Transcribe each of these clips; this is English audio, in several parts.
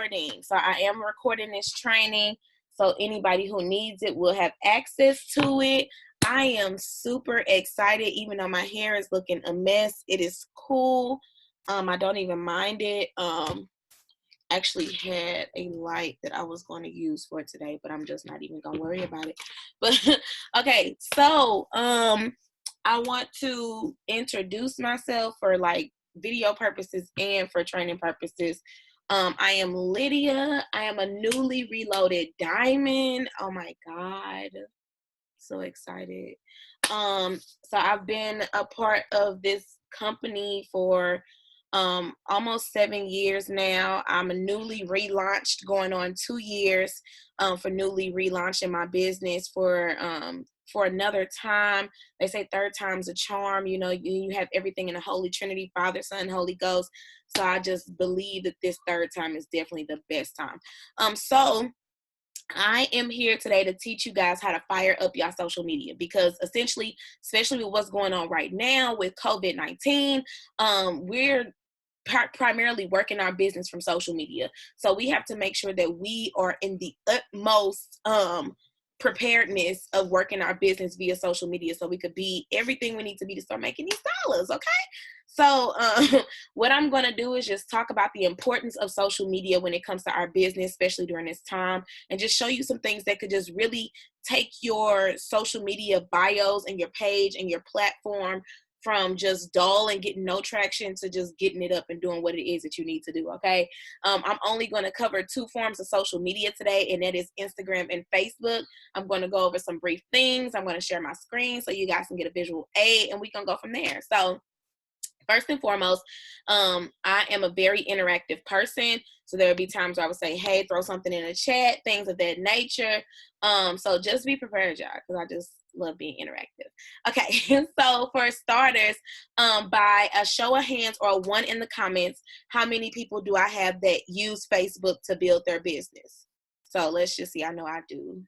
recording. So I am recording this training. So anybody who needs it will have access to it. I am super excited, even though my hair is looking a mess. It is cool. I don't even mind it. Actually had a light that I was going to use for today, but I'm just not even going to worry about it. But okay, so I want to introduce myself for like video purposes and for training purposes. I am Lydia. I am a newly reloaded diamond. Oh my God. So excited. So I've been a part of this company for almost 7 years now. I'm a newly relaunched, going on 2 years for newly relaunching my business for another time. They say third time's a charm. You know, you have everything in the Holy Trinity, Father, Son, Holy Ghost. So I just believe that this third time is definitely the best time. So I am here today to teach you guys how to fire up your social media, because essentially, especially with what's going on right now with COVID-19, we're primarily working our business from social media. So we have to make sure that we are in the utmost preparedness of working our business via social media, so we could be everything we need to be to start making these dollars. Okay. So what I'm going to do is just talk about the importance of social media when it comes to our business, especially during this time, and just show you some things that could just really take your social media bios and your page and your platform from just dull and getting no traction to just getting it up and doing what it is that you need to do, okay? I'm only going to cover 2 forms of social media today, and that is Instagram and Facebook. I'm going to go over some brief things. I'm going to share my screen so you guys can get a visual aid, and we can go from there. So first and foremost, I am a very interactive person. So there will be times where I would say, hey, throw something in the chat, things of that nature. So just be prepared, y'all, because I just love being interactive. Okay, so for starters, by a show of hands or a 1 in the comments, how many people do I have that use Facebook to build their business? So let's just see. I know I do.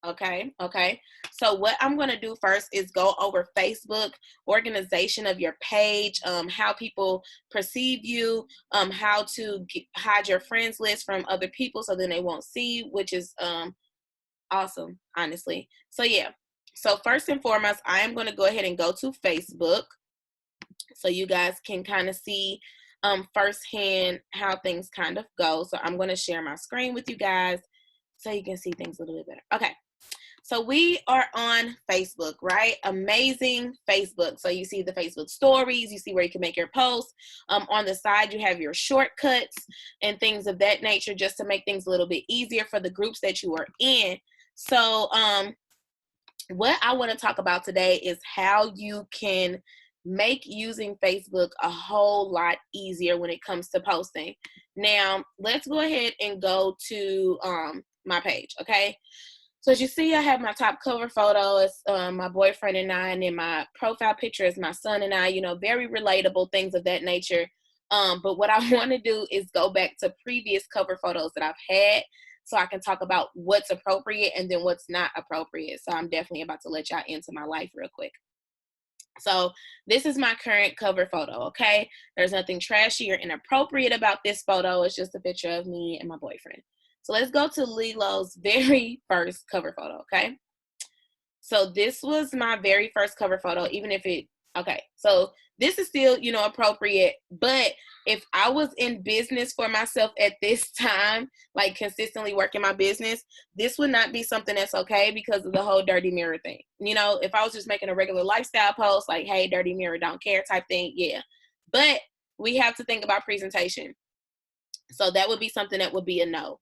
Okay. So what I'm going to do first is go over Facebook, organization of your page, how people perceive you, how to hide your friends list from other people so then they won't see, which is awesome, honestly. So yeah. So first and foremost, I am going to go ahead and go to Facebook so you guys can kind of see firsthand how things kind of go. So I'm going to share my screen with you guys so you can see things a little bit better. Okay. So we are on Facebook, right? Amazing Facebook. So you see the Facebook stories, you see where you can make your posts. On the side, you have your shortcuts and things of that nature, just to make things a little bit easier for the groups that you are in. So what I want to talk about today is how you can make using Facebook a whole lot easier when it comes to posting. Now, let's go ahead and go to my page, okay? So as you see, I have my top cover photo. It's my boyfriend and I, and then my profile picture is my son and I, you know, very relatable, things of that nature. But what I want to do is go back to previous cover photos that I've had so I can talk about what's appropriate and then what's not appropriate. So I'm definitely about to let y'all into my life real quick. So this is my current cover photo, okay? There's nothing trashy or inappropriate about this photo. It's just a picture of me and my boyfriend. So let's go to Lilo's very first cover photo, okay? So this was my very first cover photo, even if it, okay. So this is still, you know, appropriate. But if I was in business for myself at this time, like consistently working my business, this would not be something that's okay because of the whole dirty mirror thing. You know, if I was just making a regular lifestyle post, like, hey, dirty mirror, don't care type thing, yeah. But we have to think about presentation. So that would be something that would be a no.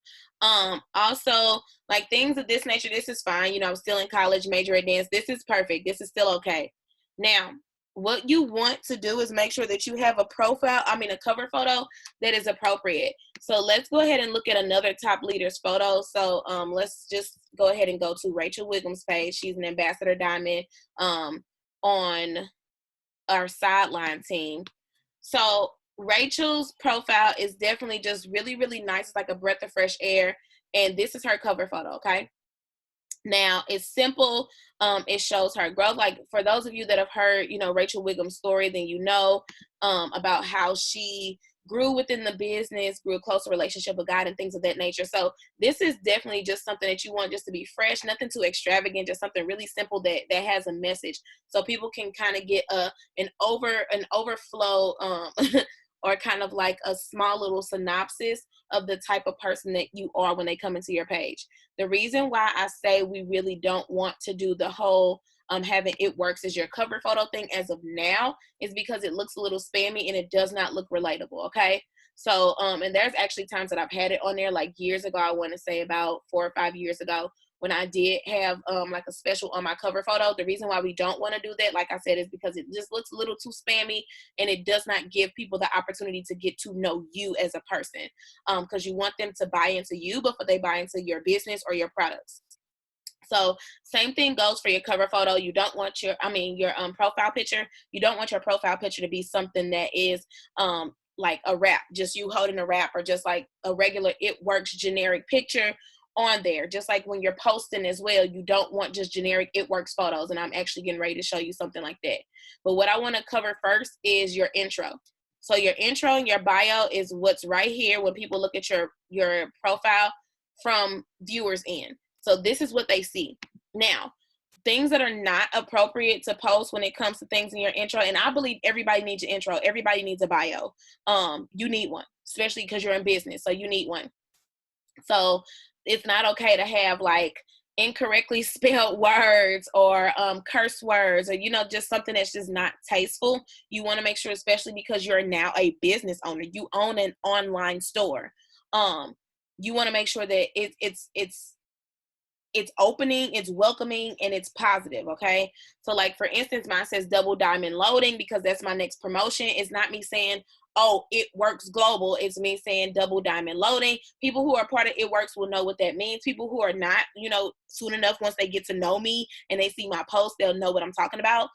Also, like things of this nature, this is fine. You know, I'm still in college, major at dance. This is perfect. This is still okay. Now, what you want to do is make sure that you have a cover photo that is appropriate. So let's go ahead and look at another top leader's photo. So let's just go ahead and go to Rachel Wiggum's page. She's an ambassador diamond on our sideline team. So Rachel's profile is definitely just really, really nice. It's like a breath of fresh air. And this is her cover photo, okay? Now, it's simple. It shows her growth. Like, for those of you that have heard, you know, Rachel Wiggum's story, then you know about how she grew within the business, grew a closer relationship with God and things of that nature. So this is definitely just something that you want just to be fresh, nothing too extravagant, just something really simple that has a message, so people can kind of get an overflow or kind of like a small little synopsis of the type of person that you are when they come into your page. The reason why I say we really don't want to do the whole having It Works as your cover photo thing as of now is because it looks a little spammy and it does not look relatable. Okay. So, and there's actually times that I've had it on there, like years ago, I want to say about 4 or 5 years ago, when I did have like a special on my cover photo. The reason why we don't want to do that, like I said, is because it just looks a little too spammy and it does not give people the opportunity to get to know you as a person, because you want them to buy into you before they buy into your business or your products. So same thing goes for your cover photo. You don't want your profile picture. You don't want your profile picture to be something that is like a wrap, just you holding a wrap, or just like a regular It Works generic picture on there. Just like when you're posting as well, you don't want just generic It Works photos. And I'm actually getting ready to show you something like that. But what I want to cover first is your intro. So your intro and your bio is what's right here when people look at your profile from viewers in. So this is what they see. Now, things that are not appropriate to post when it comes to things in your intro, and I believe everybody needs an intro. Everybody needs a bio. You need one, especially because you're in business. So you need one. So it's not okay to have like incorrectly spelled words or curse words, or just something that's just not tasteful. You want to make sure, especially because you're now a business owner, you own an online store. You want to make sure that it's opening, it's welcoming, and it's positive. Okay. So like, for instance, mine says Double Diamond Loading because that's my next promotion. It's not me saying, oh, It Works Global. It's me saying Double Diamond Loading. People who are part of It Works will know what that means. People who are not, soon enough, once they get to know me and they see my post, they'll know what I'm talking about.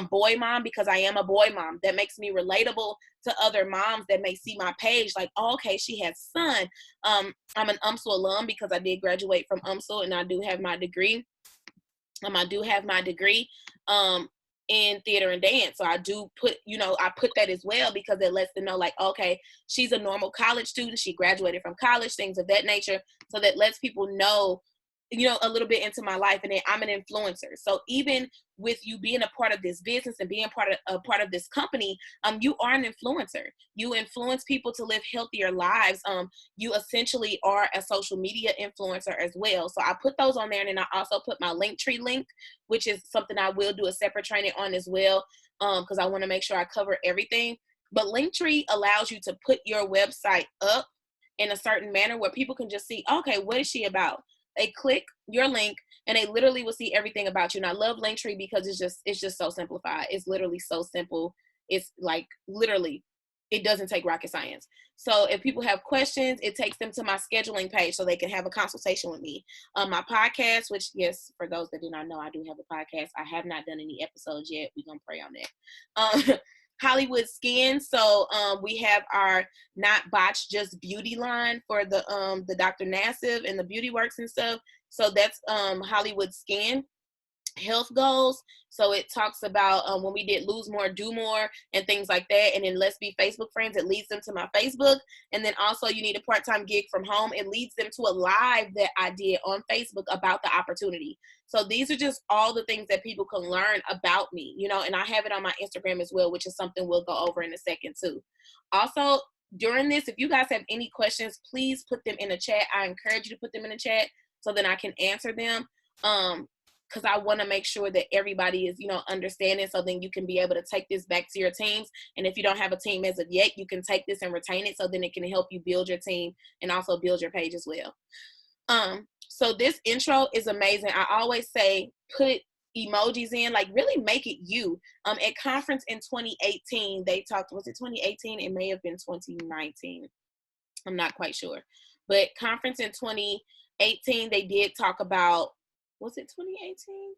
Boy mom, because I am a boy mom. That makes me relatable to other moms that may see my page like, oh, okay, she has son. I'm an UMSL alum because I did graduate from UMSL and I do have my degree. In theater and dance. So I do put, I put that as well because it lets them know like, okay, she's a normal college student. She graduated from college, things of that nature. So that lets people know, a little bit into my life, and then I'm an influencer. So even with you being a part of this business and being a part of this company, you are an influencer. You influence people to live healthier lives. You essentially are a social media influencer as well. So I put those on there, and then I also put my Linktree link, which is something I will do a separate training on as well, because I want to make sure I cover everything. But Linktree allows you to put your website up in a certain manner where people can just see, okay, what is she about? They click your link and they literally will see everything about you. And I love Linktree because it's just so simplified. It's literally so simple. It's like literally, it doesn't take rocket science. So if people have questions, it takes them to my scheduling page so they can have a consultation with me. My podcast, which, yes, for those that do not know, I do have a podcast. I have not done any episodes yet. We're going to pray on that. Hollywood Skin. So we have our Not Botched Just Beauty line for the Dr. Nassif and the Beauty Works and stuff. So that's Hollywood Skin. Health goals. So it talks about when we did Lose More, Do More and things like that. And then Let's Be Facebook Friends, it leads them to my Facebook. And then also You Need a Part-Time Gig from Home. It leads them to a live that I did on Facebook about the opportunity. So these are just all the things that people can learn about me, and I have it on my Instagram as well, which is something we'll go over in a second too. Also, during this, if you guys have any questions, please put them in the chat. I encourage you to put them in the chat so that I can answer them. Because I want to make sure that everybody is, understanding, so then you can be able to take this back to your teams. And if you don't have a team as of yet, you can take this and retain it, so then it can help you build your team and also build your page as well. So this intro is amazing. I always say put emojis in, like really make it you. At conference in 2018, they talked, was it 2018? It may have been 2019. I'm not quite sure. But conference in 2018, they did talk about, was it 2018?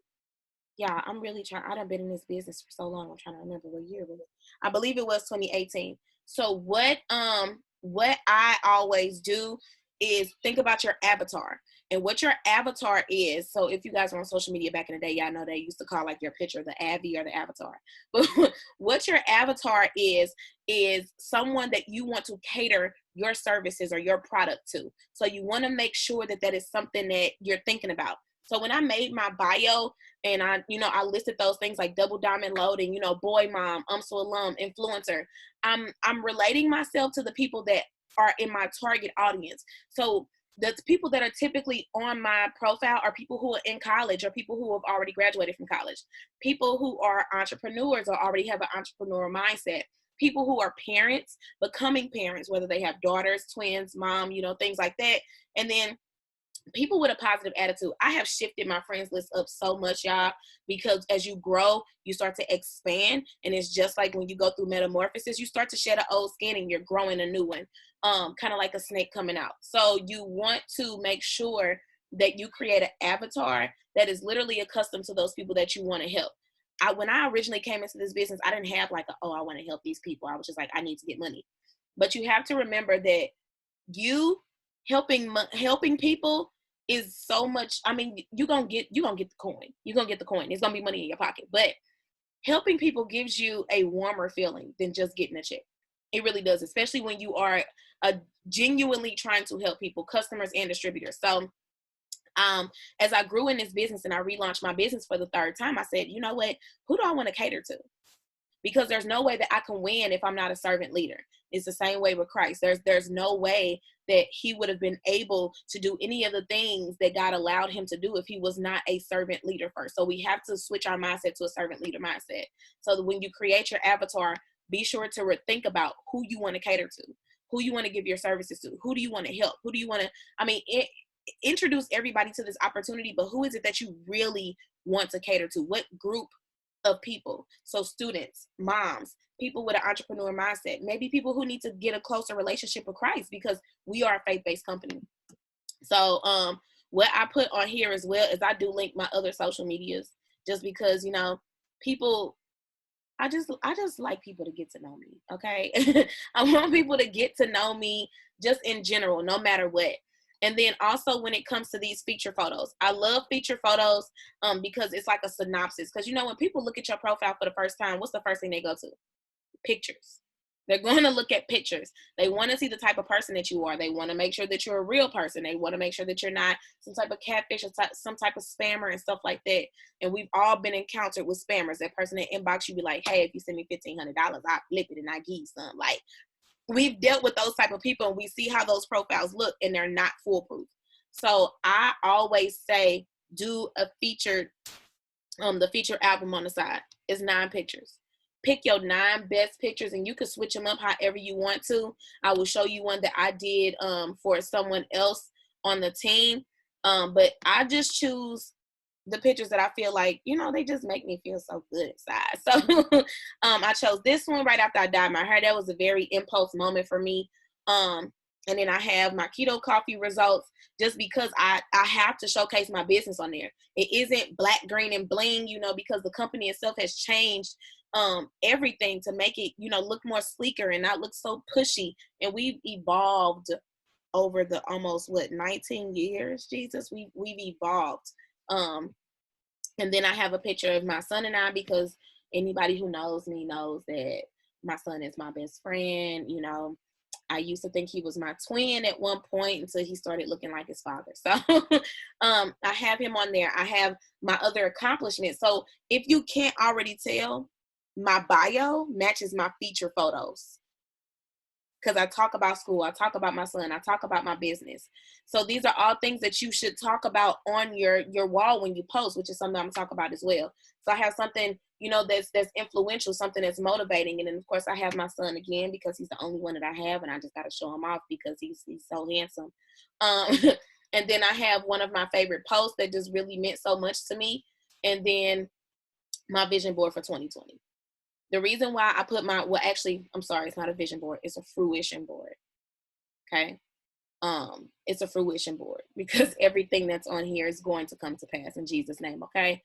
Yeah, I'm really trying. I done been in this business for so long. I'm trying to remember what year it was. I believe it was 2018. So what I always do is think about your avatar and what your avatar is. So if you guys were on social media back in the day, y'all know they used to call like your picture the Avi or the avatar. But what your avatar is someone that you want to cater your services or your product to. So you want to make sure that that is something that you're thinking about. So when I made my bio and I listed those things like double diamond loading, boy mom, UMSL alum, influencer, I'm relating myself to the people that are in my target audience. So the people that are typically on my profile are people who are in college or people who have already graduated from college, people who are entrepreneurs or already have an entrepreneurial mindset, people who are parents, becoming parents, whether they have daughters, twins, mom, things like that. And then people with a positive attitude. I have shifted my friends list up so much, y'all, because as you grow, you start to expand. And it's just like when you go through metamorphosis, you start to shed an old skin and you're growing a new one, kind of like a snake coming out. So you want to make sure that you create an avatar that is literally accustomed to those people that you want to help. When I originally came into this business, I didn't have like, I want to help these people. I was just like, I need to get money. But you have to remember that you helping people is so much. I mean, you're gonna get the coin. You're gonna get the coin. It's gonna be money in your pocket. But helping people gives you a warmer feeling than just getting a check. It really does, especially when you are genuinely trying to help people, customers and distributors. So as I grew in this business and I relaunched my business for the third time, I said, you know what? Who do I want to cater to? Because there's no way that I can win if I'm not a servant leader. It's the same way with Christ. There's no way that he would have been able to do any of the things that God allowed him to do if he was not a servant leader first. So we have to switch our mindset to a servant leader mindset. So that when you create your avatar, be sure to think about who you want to cater to, who you want to give your services to, who do you want to help, who do you want to, introduce everybody to this opportunity, but who is it that you really want to cater to? What group of people? So students, moms, people with an entrepreneur mindset, maybe people who need to get a closer relationship with Christ, because we are a faith-based company. So what I put on here as well is I do link my other social medias, just because people, I just like people to get to know me. Okay. I want people to get to know me just in general, no matter what. And then also when it comes to these feature photos, I love feature photos because it's like a synopsis. Because, when people look at your profile for the first time, what's the first thing they go to? Pictures. They're going to look at pictures. They want to see the type of person that you are. They want to make sure that you're a real person. They want to make sure that you're not some type of catfish or some type of spammer and stuff like that. And we've all been encountered with spammers. That person in inbox, you be like, hey, if you send me $1,500, I'll flip it and I give you some. Like, we've dealt with those type of people and we see how those profiles look and they're not foolproof. So I always say do a featured, the feature album on the side is 9 pictures. Pick your 9 best pictures and you can switch them up however you want to. I will show you one that I did for someone else on the team. But I just choose the pictures that I feel like, they just make me feel so good inside. So I chose this one right after I dyed my hair. That was a very impulse moment for me. And then I have my keto coffee results, just because I have to showcase my business on there. It isn't black, green, and bling, because the company itself has changed everything to make it, look more sleeker and not look so pushy. And we've evolved over the almost 19 years, Jesus, we've evolved. And then I have a picture of my son and I, because anybody who knows me knows that my son is my best friend. I used to think he was my twin at one point until he started looking like his father. So I have him on there. I have my other accomplishments. So if you can't already tell, my bio matches my feature photos. Because I talk about school, I talk about my son, I talk about my business. So these are all things that you should talk about on your wall when you post, which is something I'm going to talk about as well. So I have something, that's influential, something that's motivating. And then, of course, I have my son again, because he's the only one that I have, and I just got to show him off because he's so handsome. And then I have one of my favorite posts that just really meant so much to me. And then my vision board for 2020. The reason why I put it's not a vision board. It's a fruition board. Okay. It's a fruition board because everything that's on here is going to come to pass in Jesus' name. Okay.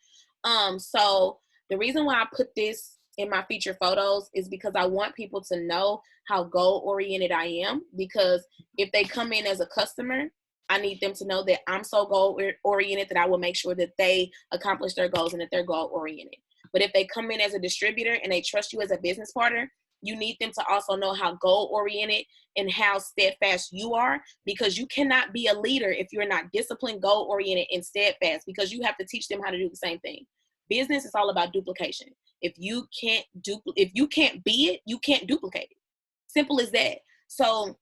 So the reason why I put this in my feature photos is because I want people to know how goal oriented I am, because if they come in as a customer, I need them to know that I'm so goal oriented that I will make sure that they accomplish their goals and that they're goal oriented. But if they come in as a distributor and they trust you as a business partner, you need them to also know how goal oriented and how steadfast you are, because you cannot be a leader if you're not disciplined, goal oriented, and steadfast, because you have to teach them how to do the same thing. Business is all about duplication. If you can't be it, you can't duplicate it. Simple as that. So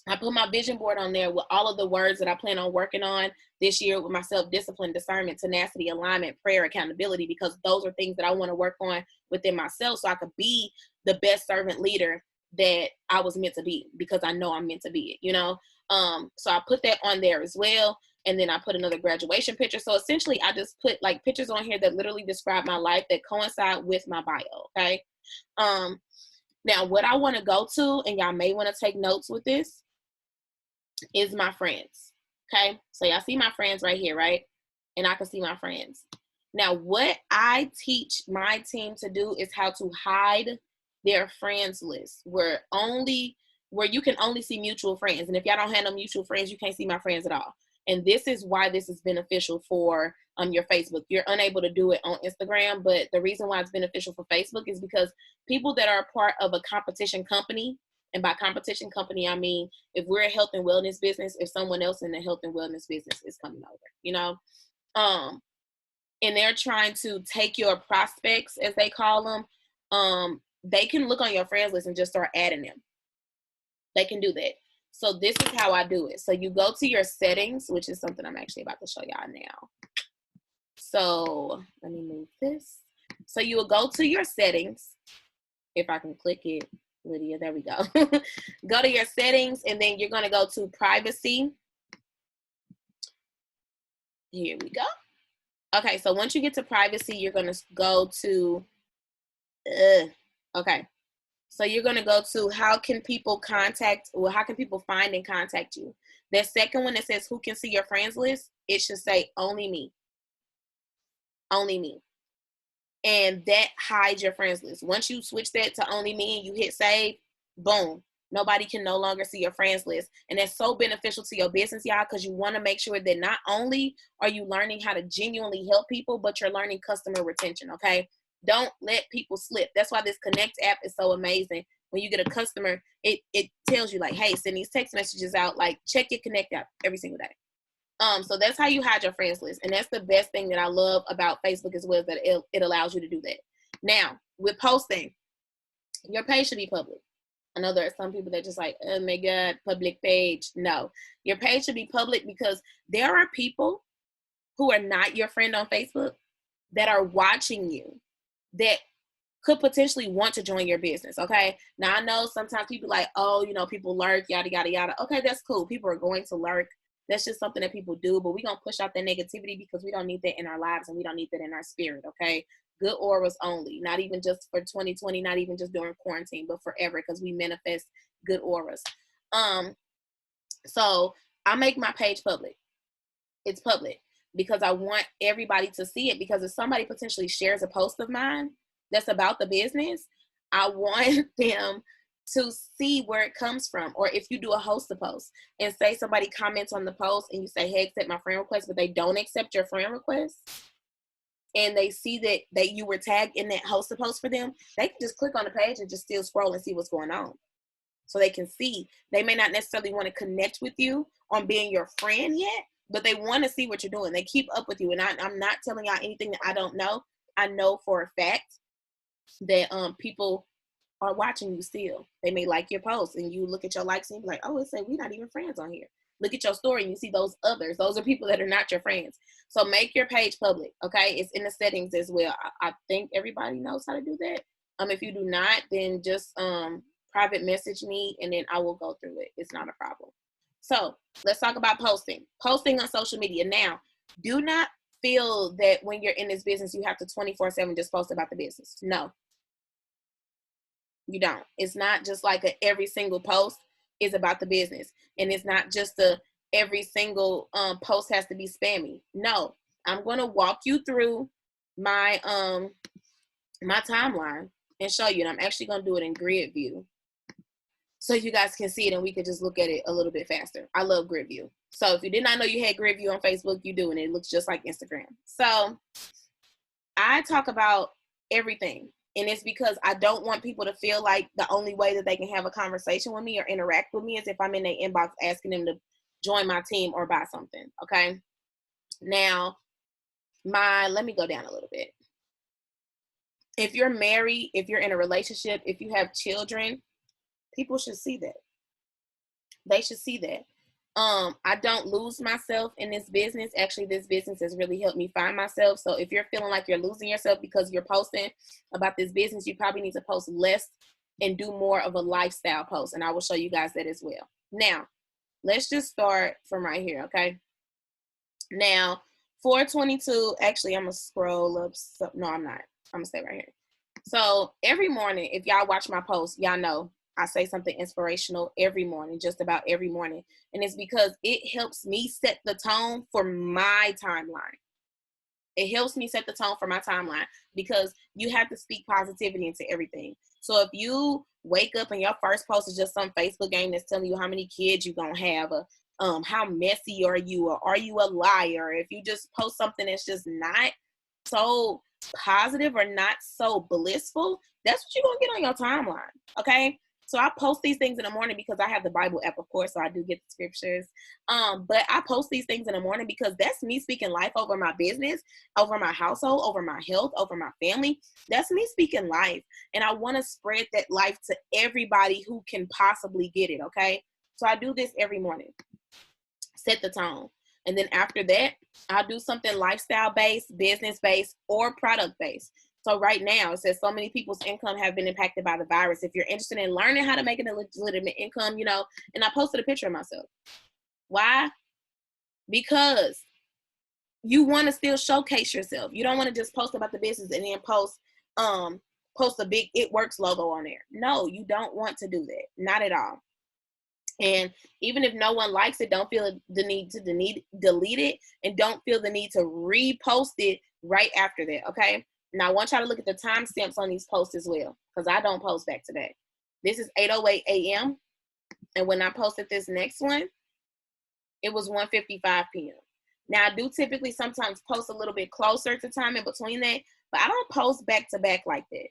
I put my vision board on there with all of the words that I plan on working on this year with my self-discipline, discernment, tenacity, alignment, prayer, accountability, because those are things that I want to work on within myself so I could be the best servant leader that I was meant to be, because I know I'm meant to be it, you know? So I put that on there as well. And then I put another graduation picture. So essentially I just put like pictures on here that literally describe my life that coincide with my bio. Okay. Now what I want to go to, and y'all may want to take notes with this, is my friends. Okay. So y'all see my friends right here, right? And I can see my friends. Now what I teach my team to do is how to hide their friends list, where you can only see mutual friends. And if y'all don't have no mutual friends, you can't see my friends at all. And this is why this is beneficial for your Facebook. You're unable to do it on Instagram, but the reason why it's beneficial for Facebook is because people that are part of a competition company, and by competition company, I mean, if we're a health and wellness business, if someone else in the health and wellness business is coming over, you know, and they're trying to take your prospects, as they call them, they can look on your friends list and just start adding them. They can do that. So this is how I do it. So you go to your settings, which is something I'm actually about to show y'all now. So let me move this. So you will go to your settings. If I can click it, Lydia, there we go. Go to your settings, and then you're going to go to privacy. Here we go. Okay, so once you get to privacy, you're going to go to, okay. So you're going to go to how can people find and contact you? The second one that says who can see your friends list, it should say only me. Only me. And that hides your friends list. Once you switch that to only me and you hit save, boom. Nobody can no longer see your friends list. And that's so beneficial to your business, y'all, because you want to make sure that not only are you learning how to genuinely help people, but you're learning customer retention, okay? Don't let people slip. That's why this Connect app is so amazing. When you get a customer, it tells you like, hey, send these text messages out, like check your Connect app every single day. So that's how you hide your friends list. And that's the best thing that I love about Facebook as well, is that it allows you to do that. Now, with posting, your page should be public. I know there are some people that just like, oh my God, public page. No, your page should be public, because there are people who are not your friend on Facebook that are watching you that could potentially want to join your business. Okay. Now I know sometimes people like, oh, you know, people lurk, yada, yada, yada. Okay, that's cool. People are going to lurk. That's just something that people do, but we're going to push out that negativity, because we don't need that in our lives, and we don't need that in our spirit. Okay. Good auras only, not even just for 2020, not even just during quarantine, but forever, because we manifest good auras. So I make my page public. It's public because I want everybody to see it, because if somebody potentially shares a post of mine that's about the business, I want them to see where it comes from. Or if you do a host a post and say somebody comments on the post and you say, hey, accept my friend request, but they don't accept your friend request, and they see that you were tagged in that host a post for them, they can just click on the page and just still scroll and see what's going on. So they can see. They may not necessarily want to connect with you on being your friend yet, but they want to see what you're doing. They keep up with you. And I'm not telling y'all anything that I don't know. I know for a fact that people are watching you still. They may like your post, and you look at your likes and you be like, oh, it said we're not even friends on here. Look at your story and you see those others. Those are people that are not your friends. So make your page public, okay? It's in the settings as well. I think everybody knows how to do that. If you do not, then just private message me, and then I will go through it. It's not a problem. So let's talk about posting. Posting on social media. Now, do not feel that when you're in this business, you have to 24/7 just post about the business. No, you don't. It's not just like every single post is about the business. And it's not just every single post has to be spammy. No, I'm going to walk you through my my timeline. and show you. And I'm actually going to do it in grid view so you guys can see it and we can just look at it a little bit faster. I love grid view. So if you did not know you had grid view on Facebook, you do, and it looks just like Instagram. So I talk about everything. And it's because I don't want people to feel like the only way that they can have a conversation with me or interact with me is if I'm in their inbox asking them to join my team or buy something. Okay. Now, let me go down a little bit. If you're married, if you're in a relationship, if you have children, people should see that. They should see that. I don't lose myself in this business. Actually, this business has really helped me find myself. So if you're feeling like you're losing yourself because you're posting about this business, you probably need to post less and do more of a lifestyle post. And I will show you guys that as well. Now, let's just start from right here, okay? Now, 422, actually, I'm going to scroll up. No, I'm not. I'm going to stay right here. So every morning, if y'all watch my posts, y'all know I say something inspirational every morning, just about every morning. And it's because it helps me set the tone for my timeline. It helps me set the tone for my timeline because you have to speak positivity into everything. So if you wake up and your first post is just some Facebook game that's telling you how many kids you're going to have, how messy are you, or are you a liar? If you just post something that's just not so positive or not so blissful, that's what you're going to get on your timeline, okay? So I post these things in the morning because I have the Bible app, of course, so I do get the scriptures. But I post these things in the morning because that's me speaking life over my business, over my household, over my health, over my family. That's me speaking life. And I want to spread that life to everybody who can possibly get it, okay? So I do this every morning. Set the tone. And then after that, I'll do something lifestyle-based, business-based, or product-based. So right now, it says so many people's income have been impacted by the virus. If you're interested in learning how to make a legitimate income, and I posted a picture of myself. Why? Because you want to still showcase yourself. You don't want to just post about the business and then post a big It Works logo on there. No, you don't want to do that. Not at all. And even if no one likes it, don't feel the need to delete it, and don't feel the need to repost it right after that, okay? Now, I want y'all to look at the timestamps on these posts as well, because I don't post back today. This is 8:08 a.m., and when I posted this next one, it was 1:55 p.m. Now, I do typically sometimes post a little bit closer to time in between that, but I don't post back to back like that.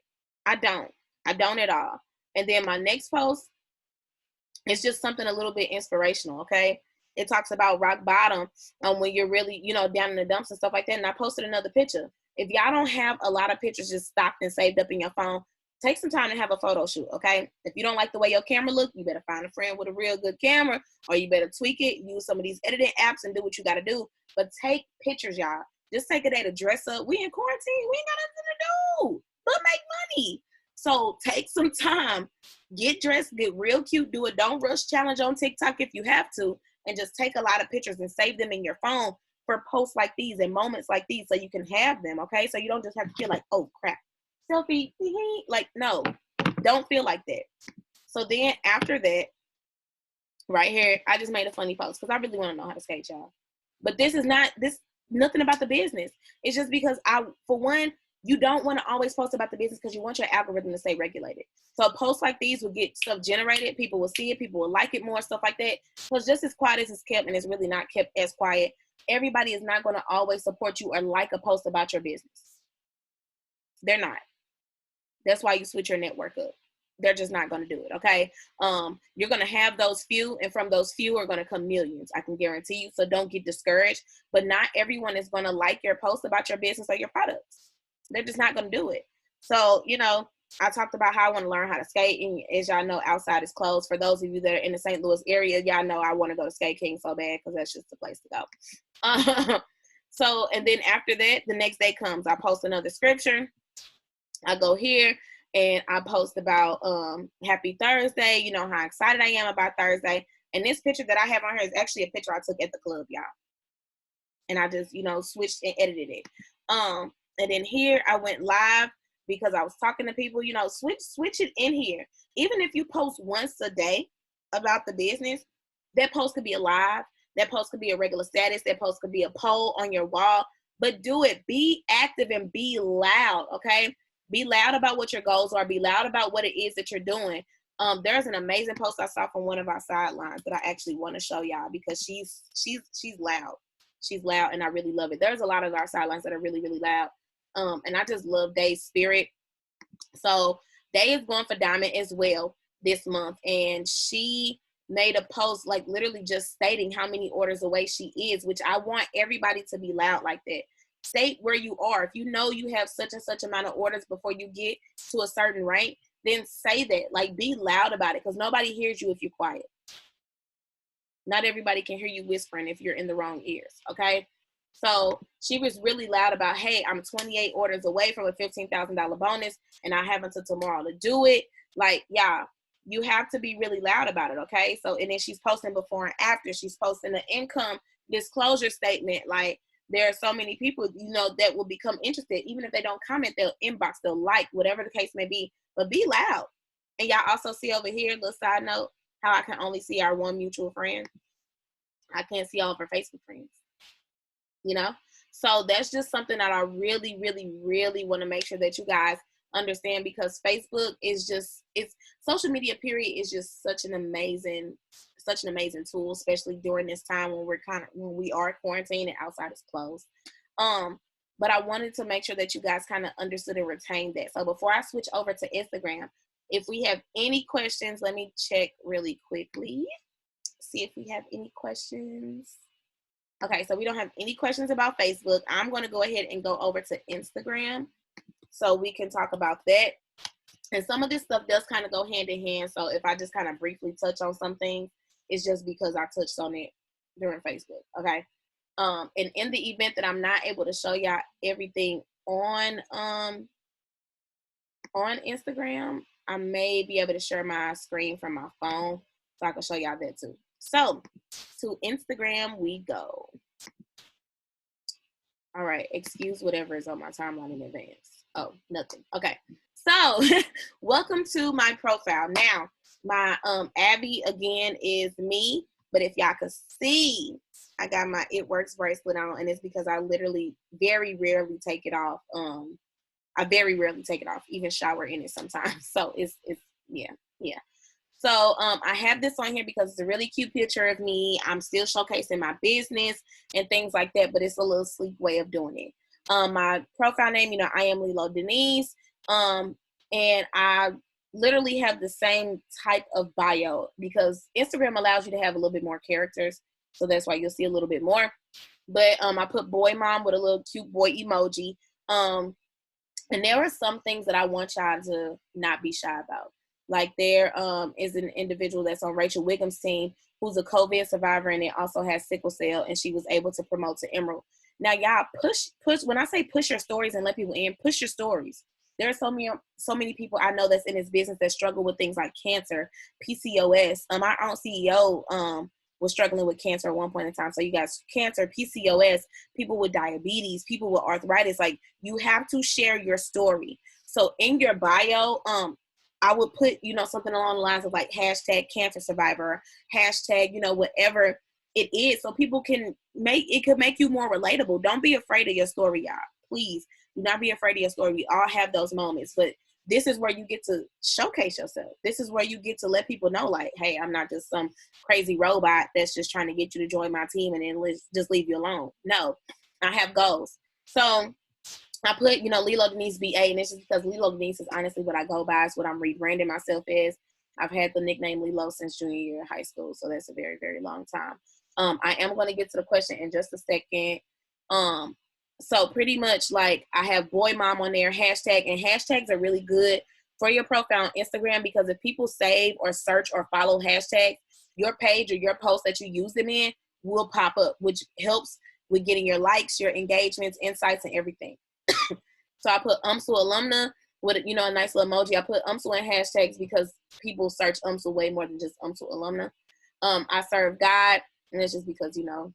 I don't at all. And then my next post, it's just something a little bit inspirational, okay? It talks about rock bottom when you're really, down in the dumps and stuff like that. And I posted another picture. If y'all don't have a lot of pictures just stocked and saved up in your phone, take some time to have a photo shoot, okay? If you don't like the way your camera looks, you better find a friend with a real good camera, or you better tweak it, use some of these editing apps and do what you got to do. But take pictures, y'all. Just take a day to dress up. We in quarantine. We ain't got nothing to do but make money. So take some time, get dressed, get real cute, do a don't rush challenge on TikTok if you have to, and just take a lot of pictures and save them in your phone for posts like these and moments like these so you can have them, okay? So you don't just have to feel like, oh, crap, selfie, like, no, don't feel like that. So then after that, right here, I just made a funny post because I really want to know how to skate, y'all. But this is nothing about the business. It's just because for one, you don't want to always post about the business because you want your algorithm to stay regulated. So posts like these will get stuff generated. People will see it. People will like it more, stuff like that. Because just as quiet as it's kept, and it's really not kept as quiet, everybody is not going to always support you or like a post about your business. They're not. That's why you switch your network up. They're just not going to do it, okay? You're going to have those few, and from those few are going to come millions. I can guarantee you. So don't get discouraged. But not everyone is going to like your post about your business or your products. They're just not going to do it. So, I talked about how I want to learn how to skate. And as y'all know, outside is closed. For those of you that are in the St. Louis area, y'all know I want to go to Skate King so bad because that's just the place to go. So, and then after that, the next day comes. I post another scripture. I go here and I post about Happy Thursday, how excited I am about Thursday. And this picture that I have on here is actually a picture I took at the club, y'all. And I just, switched and edited it. And then here I went live because I was talking to people, switch it in here. Even if you post once a day about the business, that post could be a live, that post could be a regular status, that post could be a poll on your wall, but do it. Be active and be loud, okay? Be loud about what your goals are. Be loud about what it is that you're doing. There's an amazing post I saw from one of our sidelines that I actually want to show y'all because she's loud. She's loud, and I really love it. There's a lot of our sidelines that are really, really loud. And I just love Day's spirit. So Day is going for Diamond as well this month, and she made a post like literally just stating how many orders away she is, which I want everybody to be loud like that. State where you are. If you know you have such and such amount of orders before you get to a certain rank, then say that. Like, be loud about it, because nobody hears you if you're quiet. Not everybody can hear you whispering if you're in the wrong ears, okay? So she was really loud about, hey, I'm 28 orders away from a $15,000 bonus, and I have until tomorrow to do it. Like, yeah, you have to be really loud about it, okay? So, and then she's posting before and after. She's posting an income disclosure statement. Like, there are so many people, you know, that will become interested. Even if they don't comment, they'll inbox, they'll like, whatever the case may be. But be loud. And y'all also see over here, little side note, how I can only see our one mutual friend. I can't see all of her Facebook friends, you know? So that's just something that I really, really, really want to make sure that you guys understand, because Facebook is just, it's social media period is just such an amazing tool, especially during this time when when we are quarantined and outside is closed. But I wanted to make sure that you guys kind of understood and retained that. So before I switch over to Instagram, if we have any questions, let me check really quickly. See if we have any questions. Okay, so we don't have any questions about Facebook. I'm going to go ahead and go over to Instagram so we can talk about that. And some of this stuff does kind of go hand in hand. So if I just kind of briefly touch on something, it's just because I touched on it during Facebook. Okay. And in the event that I'm not able to show y'all everything on Instagram, I may be able to share my screen from my phone so I can show y'all that too. So to Instagram we go. All right, excuse whatever is on my timeline in advance. Oh, nothing. Okay. So welcome to my profile. Now, my Abby again is me, but if y'all could see, I got my It Works bracelet on, and it's because I literally very rarely take it off. I very rarely take it off, even shower in it sometimes. So it's yeah. So I have this on here because it's a really cute picture of me. I'm still showcasing my business and things like that, but it's a little sleek way of doing it. My profile name, you know, I am Lilo Denise. And I literally have the same type of bio because Instagram allows you to have a little bit more characters. So that's why you'll see a little bit more. But I put boy mom with a little cute boy emoji. And there are some things that I want y'all to not be shy about. Like there is an individual that's on Rachel Wiggum's team who's a COVID survivor, and it also has sickle cell, and she was able to promote to Emerald. Now, y'all push. When I say push your stories and let people in, push your stories. There are so many people I know that's in this business that struggle with things like cancer, PCOS. Our own CEO was struggling with cancer at one point in time. So you guys, cancer, PCOS, people with diabetes, people with arthritis, like you have to share your story. So in your bio, I would put, you know, something along the lines of like hashtag cancer survivor, hashtag, you know, whatever it is. So people could make you more relatable. Don't be afraid of your story, y'all. Please do not be afraid of your story. We all have those moments, but this is where you get to showcase yourself. This is where you get to let people know, like, hey, I'm not just some crazy robot that's just trying to get you to join my team and then just leave you alone. No, I have goals. So I put, you know, Lilo Denise BA, and it's just because Lilo Denise is honestly what I go by. It's what I'm rebranding myself as. I've had the nickname Lilo since junior year of high school, so that's a very, very long time. I am going to get to the question in just a second. So pretty much like I have boy mom on there, hashtag, and hashtags are really good for your profile on Instagram because if people save or search or follow hashtags, your page or your post that you use them in will pop up, which helps with getting your likes, your engagements, insights, and everything. So I put UMSL alumna with, you know, a nice little emoji. I put UMSL in hashtags because people search UMSL way more than just UMSL alumna. I serve God, and it's just because, you know,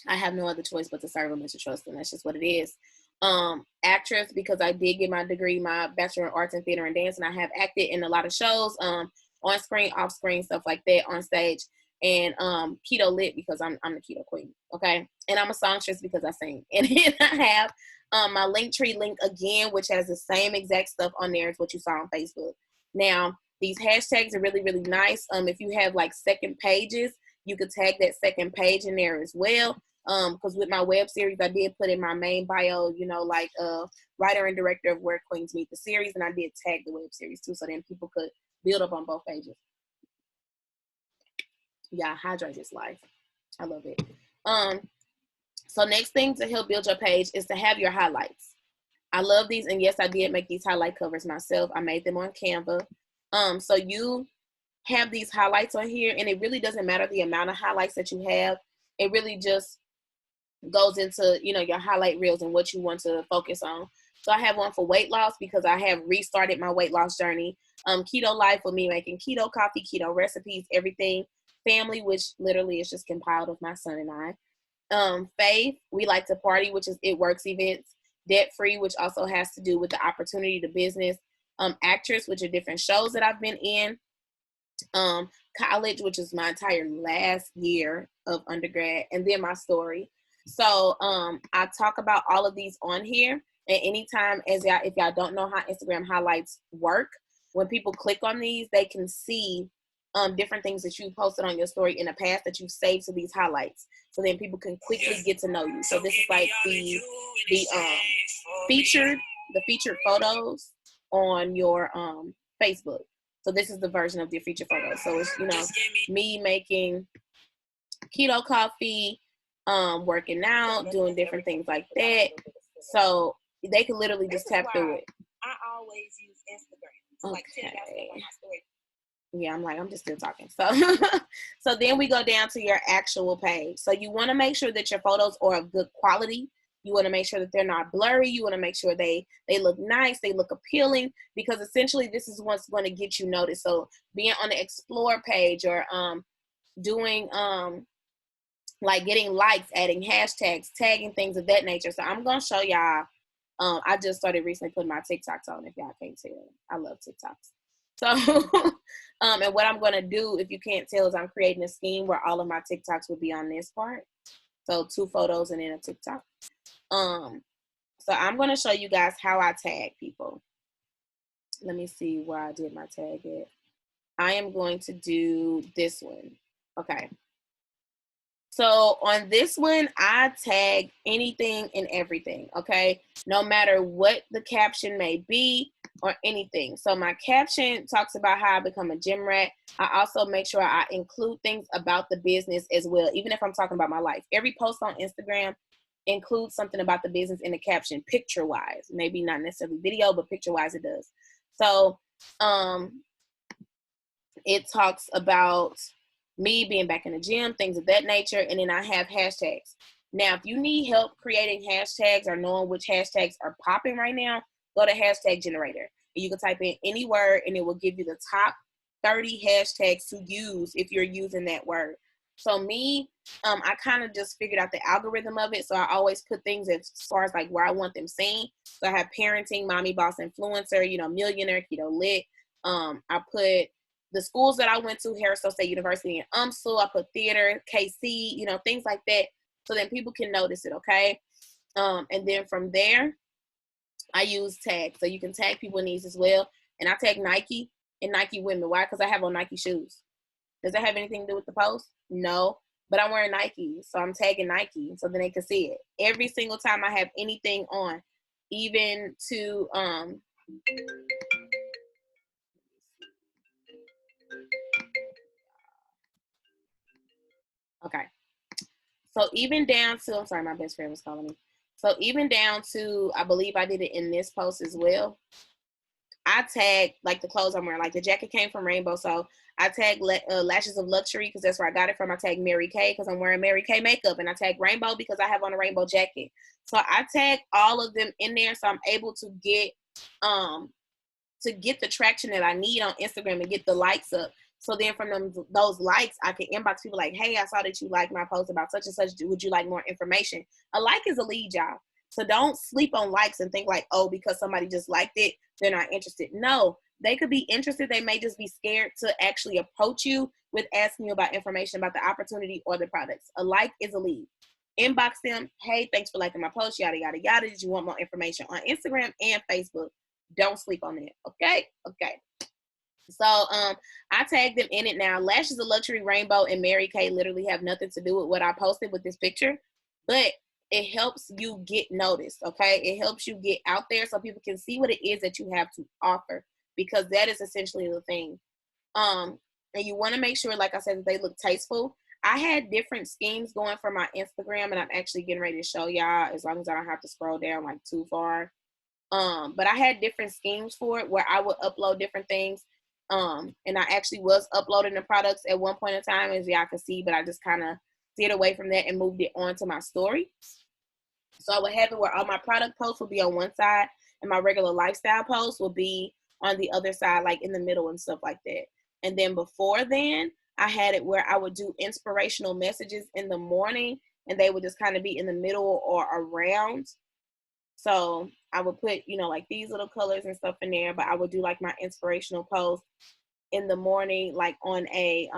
I have no other choice but to serve him and to trust him. That's just what it is. Actress, because I did get my degree, my Bachelor in Arts in Theater and Dance, and I have acted in a lot of shows, on screen, off screen, stuff like that, on stage. and Keto Lit because I'm the keto queen, okay? And I'm a songstress because I sing. And then I have my Linktree link again, which has the same exact stuff on there as what you saw on Facebook. Now, these hashtags are really, really nice. If you have like second pages, you could tag that second page in there as well. Because with my web series, I did put in my main bio, you know, like writer and director of Where Queens Meet the series, and I did tag the web series too, so then people could build up on both pages. Yeah, hydrate is life. I love it. So next thing to help build your page is to have your highlights. I love these, and yes, I did make these highlight covers myself. I made them on Canva. So you have these highlights on here, and it really doesn't matter the amount of highlights that you have. It really just goes into, you know, your highlight reels and what you want to focus on. So I have one for weight loss because I have restarted my weight loss journey. Keto life with me making keto coffee, keto recipes, everything. Family, which literally is just compiled of my son and I. Faith, we like to party, which is It Works events. Debt free, which also has to do with the opportunity to business. Actress, which are different shows that I've been in. College, which is my entire last year of undergrad, and then my story. So I talk about all of these on here. And anytime, if y'all don't know how Instagram highlights work, when people click on these, they can see different things that you posted on your story in the past that you've saved to these highlights. So then people can quickly get to know you. So this is like the featured photos on your Facebook. So this is the version of the featured photos. So it's, you know, me making keto coffee, working out, doing different things like that. So they can literally just tap through it. I always use Instagram. Okay. Yeah, I'm just still talking. So so then we go down to your actual page. So you want to make sure that your photos are of good quality. You want to make sure that they're not blurry. You want to make sure they look nice, they look appealing, because essentially this is what's going to get you noticed. So being on the explore page, or doing like getting likes, adding hashtags, tagging, things of that nature. So I'm going to show y'all. I just started recently putting my TikToks on, if y'all can't tell. I love TikToks. So, and what I'm going to do, if you can't tell, is I'm creating a scheme where all of my TikToks will be on this part. So 2 photos and then a TikTok. So I'm going to show you guys how I tag people. Let me see where I did my tag at. I am going to do this one. Okay. So on this one, I tag anything and everything, okay? No matter what the caption may be or anything. So my caption talks about how I become a gym rat. I also make sure I include things about the business as well, even if I'm talking about my life. Every post on Instagram includes something about the business in the caption, picture-wise. Maybe not necessarily video, but picture-wise it does. So it talks about me being back in the gym, things of that nature, and then I have hashtags. Now, if you need help creating hashtags or knowing which hashtags are popping right now, go to Hashtag Generator. And you can type in any word, and it will give you the top 30 hashtags to use if you're using that word. So me, I kind of just figured out the algorithm of it. So I always put things as far as like where I want them seen. So I have parenting, mommy, boss, influencer, you know, millionaire, keto lit. I put the schools that I went to, Harrisville State University and UMSL. I put theater, KC, you know, things like that. So then people can notice it, okay? And then from there, I use tags. So you can tag people in these as well. And I tag Nike and Nike women. Why? Because I have on Nike shoes. Does that have anything to do with the post? No. But I'm wearing Nike, so I'm tagging Nike so then they can see it. Every single time I have anything on, even to okay. So even down to, I'm sorry, my best friend was calling me. So even down to, I believe I did it in this post as well. I tag like the clothes I'm wearing. Like the jacket came from Rainbow, so I tag Lashes of Luxury because that's where I got it from. I tag Mary Kay because I'm wearing Mary Kay makeup, and I tag Rainbow because I have on a rainbow jacket. So I tag all of them in there, so I'm able to get the traction that I need on Instagram and get the likes up. So then from those likes, I can inbox people like, hey, I saw that you liked my post about such and such. Would you like more information? A like is a lead, y'all. So don't sleep on likes and think like, oh, because somebody just liked it, they're not interested. No, they could be interested. They may just be scared to actually approach you with asking you about information about the opportunity or the products. A like is a lead. Inbox them. Hey, thanks for liking my post. Yada, yada, yada. Did you want more information on Instagram and Facebook? Don't sleep on it. Okay? Okay. So I tagged them in it now. Lashes of Luxury Rainbow and Mary Kay literally have nothing to do with what I posted with this picture, but it helps you get noticed, okay? It helps you get out there so people can see what it is that you have to offer, because that is essentially the thing. And you want to make sure, like I said, that they look tasteful. I had different schemes going for my Instagram, and I'm actually getting ready to show y'all, as long as I don't have to scroll down like too far. But I had different schemes for it where I would upload different things. And I actually was uploading the products at one point in time, as y'all can see, but I just kind of steered away from that and moved it onto my story. So I would have it where all my product posts will be on one side and my regular lifestyle posts will be on the other side, like in the middle and stuff like that. And then before then, I had it where I would do inspirational messages in the morning and they would just kind of be in the middle or around. So I would put, like these little colors and stuff in there, but I would do like my inspirational post in the morning, like on a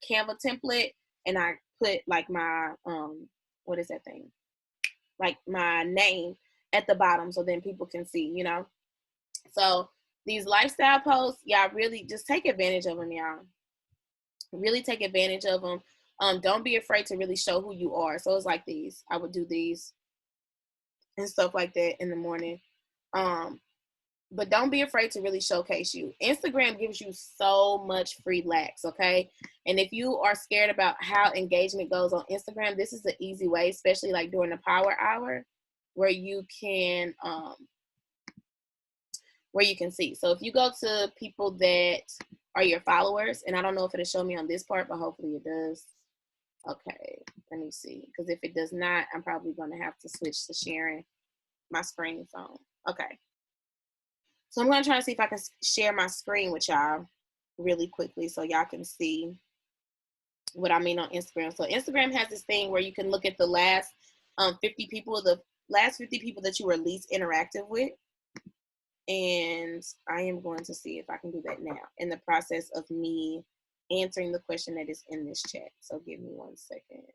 Canva template, and I put like my what is that thing? Like my name at the bottom, so then people can see. So these lifestyle posts, y'all really just take advantage of them, y'all. Really take advantage of them. Don't be afraid to really show who you are. So it's like these. I would do these and stuff like that in the morning. But don't be afraid to really showcase you. Instagram gives you so much free lax, okay? And if you are scared about how engagement goes on Instagram, this is an easy way, especially like during the power hour, where you can see. So if you go to people that are your followers, and I don't know if it'll show me on this part, but hopefully it does. Okay, let me see. Because if it does not, I'm probably going to have to switch to sharing my screen phone. Okay. So I'm going to try to see if I can share my screen with y'all really quickly so y'all can see what I mean on Instagram. So Instagram has this thing where you can look at the last 50 people, that you were least interactive with. And I am going to see if I can do that now in the process of me answering the question that is in this chat. So give me 1 second.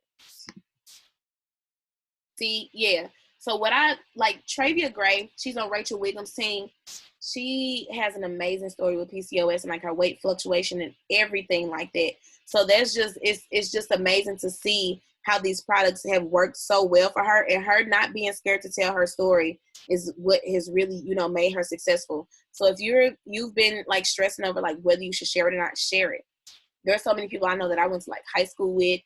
See, yeah. So what I like, Travia Gray, she's on Rachel Wiggum's team. She has an amazing story with PCOS and like her weight fluctuation and everything like that. So that's just, it's just amazing to see how these products have worked so well for her, and her not being scared to tell her story is what has really, made her successful. So if you've been like stressing over like whether you should share it or not, share it. There are so many people I know that I went to like high school with,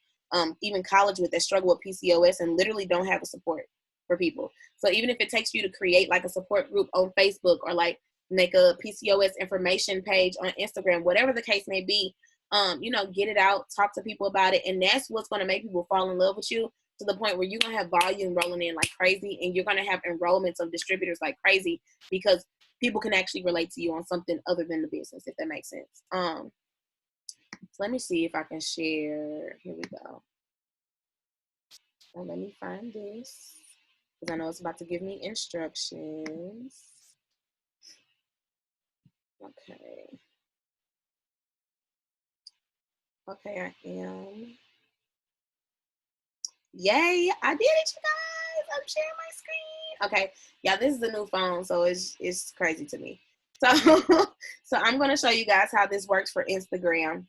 even college with, that struggle with PCOS and literally don't have a support for people. So even if it takes you to create like a support group on Facebook or like make a PCOS information page on Instagram, whatever the case may be, get it out, talk to people about it. And that's what's going to make people fall in love with you to the point where you're going to have volume rolling in like crazy, and you're going to have enrollments of distributors like crazy because people can actually relate to you on something other than the business, if that makes sense. So let me see if I can share. Here we go. Now let me find this because I know it's about to give me instructions. Okay. Okay, I am. Yay, I did it, you guys. I'm sharing my screen. Okay, yeah, this is a new phone, so it's crazy to me. So, so I'm going to show you guys how this works for Instagram.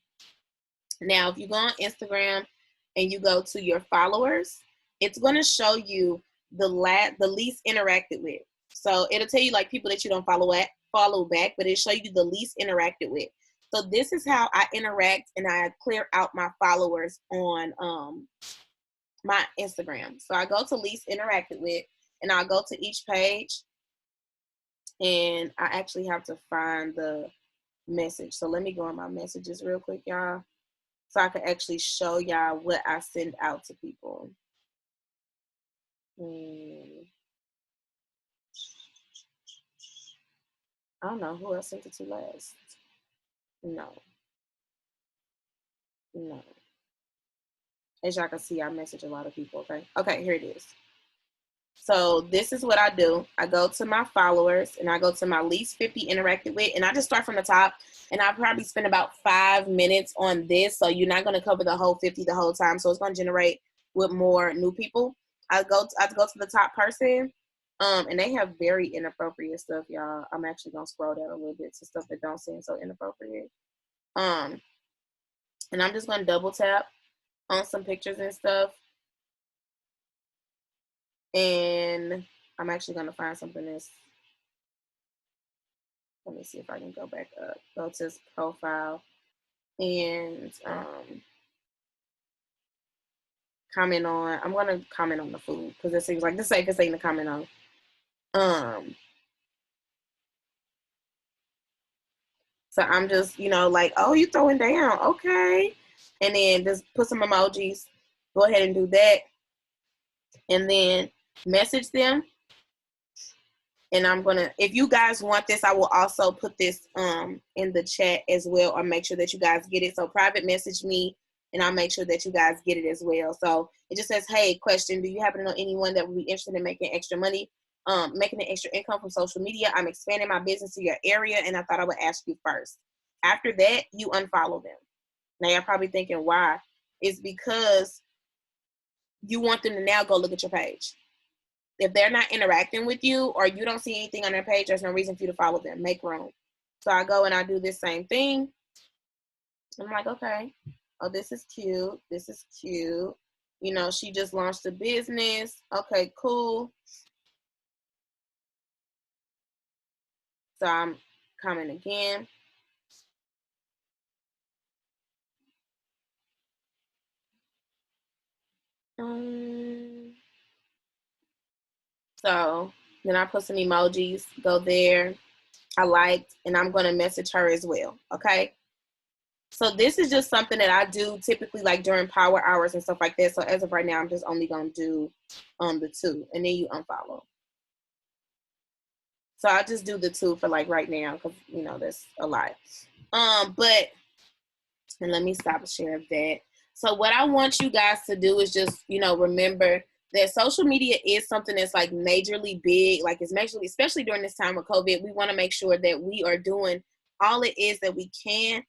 Now, if you go on Instagram and you go to your followers, it's going to show you the least interacted with. So it'll tell you like people that you don't follow back, but it'll show you the least interacted with. So this is how I interact, and I clear out my followers on my Instagram. So I go to least interacted with, and I'll go to each page, and I actually have to find the message. So let me go on my messages real quick, y'all, so I can actually show y'all what I send out to people. I don't know who I sent it to last. No. As y'all can see, I message a lot of people, okay? Okay, here it is. So this is what I do. I go to my followers and I go to my least 50 interacted with, and I just start from the top. And I probably spend about 5 minutes on this. So you're not going to cover the whole 50 the whole time. So it's going to generate with more new people. I go to the top person. And they have very inappropriate stuff, y'all. I'm actually going to scroll down a little bit to stuff that don't seem so inappropriate. And I'm just going to double tap on some pictures and stuff. And I'm actually going to find something that's, let me see if I can go back up, go to his profile and comment on, I'm going to comment on the food because it seems like the safest thing to comment on. So I'm just, like, oh, you throwing down. Okay. And then just put some emojis. Go ahead and do that. And then message them. And I'm going to, if you guys want this, I will also put this in the chat as well, or make sure that you guys get it. So private message me and I'll make sure that you guys get it as well. So it just says, hey, question, do you happen to know anyone that would be interested in making extra money, making an extra income from social media? I'm expanding my business to your area and I thought I would ask you first. After that, you unfollow them. Now you're probably thinking, why? It's because you want them to now go look at your page. If they're not interacting with you or you don't see anything on their page, there's no reason for you to follow them. Make room. So I go and I do this same thing. I'm like, okay, oh, this is cute. This is cute. She just launched a business. Okay, cool. So I'm coming again. So then I put some emojis, go there. I liked, and I'm going to message her as well. Okay. So this is just something that I do typically like during power hours and stuff like that. So as of right now, I'm just only going to do the 2 and then you unfollow. So I just do the 2 for like right now because, that's a lot. But, and let me stop sharing that. So what I want you guys to do is just, remember that social media is something that's like majorly big, like it's majorly, especially during this time of COVID. We want to make sure that we are doing all it is that we can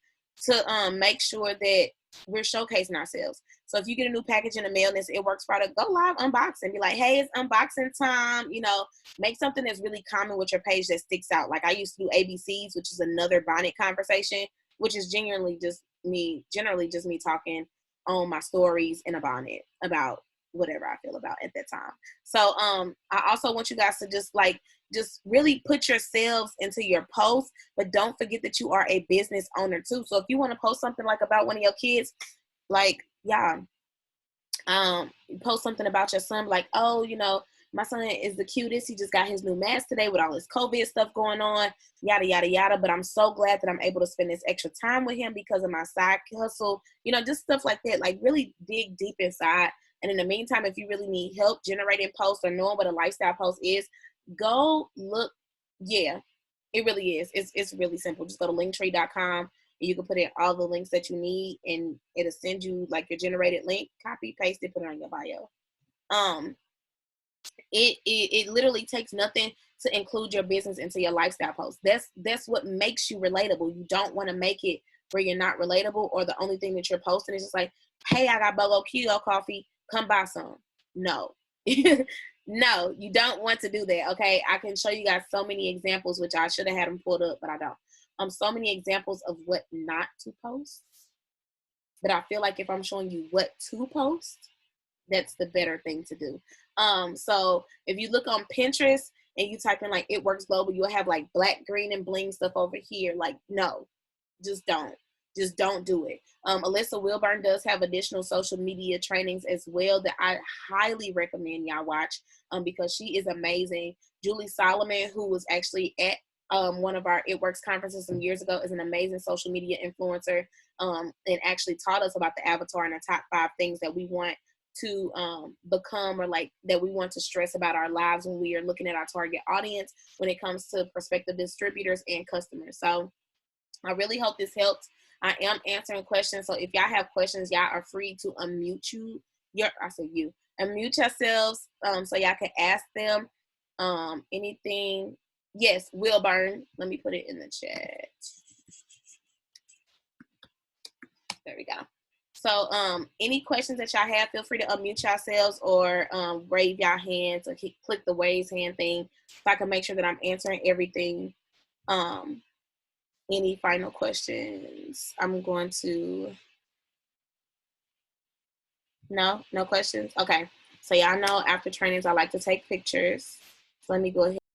to make sure that we're showcasing ourselves. So if you get a new package in the mail and it's It Works product, go live unboxing. Be like, hey, it's unboxing time. Make something that's really common with your page that sticks out. Like I used to do ABCs, which is another bonnet conversation, which is generally just me talking on my stories in a bonnet about whatever I feel about at that time. So I also want you guys to just really put yourselves into your posts, but don't forget that you are a business owner too. So if you want to post something like about one of your kids, like post something about your son, like, oh, my son is the cutest. He just got his new mask today with all this COVID stuff going on, yada, yada, yada. But I'm so glad that I'm able to spend this extra time with him because of my side hustle, just stuff like that. Like really dig deep inside. And in the meantime, if you really need help generating posts or knowing what a lifestyle post is, go look. Yeah, it really is. It's really simple. Just go to linktree.com and you can put in all the links that you need and it'll send you like your generated link, copy, paste it, put it on your bio. It literally takes nothing to include your business into your lifestyle post. That's what makes you relatable. You don't want to make it where you're not relatable or the only thing that you're posting is just like, hey, I got BOGO Keto coffee, come buy some. No. No, you don't want to do that. Okay, I can show you guys so many examples, which I should have had them pulled up, but I don't. So many examples of what not to post. But I feel like if I'm showing you what to post, that's the better thing to do. So if you look on Pinterest and you type in like It Works Global, you'll have like black, green, and bling stuff over here. Like, no, just don't do it. Alyssa Wilburn does have additional social media trainings as well that I highly recommend y'all watch because she is amazing. Julie Solomon, who was actually at one of our It Works conferences some years ago, is an amazing social media influencer and actually taught us about the avatar and the top 5 things that we want to become or like that we want to stress about our lives when we are looking at our target audience when it comes to prospective distributors and customers. So I really hope this helps. I am answering questions. So if y'all have questions, y'all are free to unmute unmute yourselves so y'all can ask them anything. Yes, Wilburn. Let me put it in the chat. There we go. So any questions that y'all have, feel free to unmute yourselves or raise y'all hands or click the raise hand thing so I can make sure that I'm answering everything. Any final questions? I'm going to, no questions? Okay. So y'all know after trainings, I like to take pictures. So let me go ahead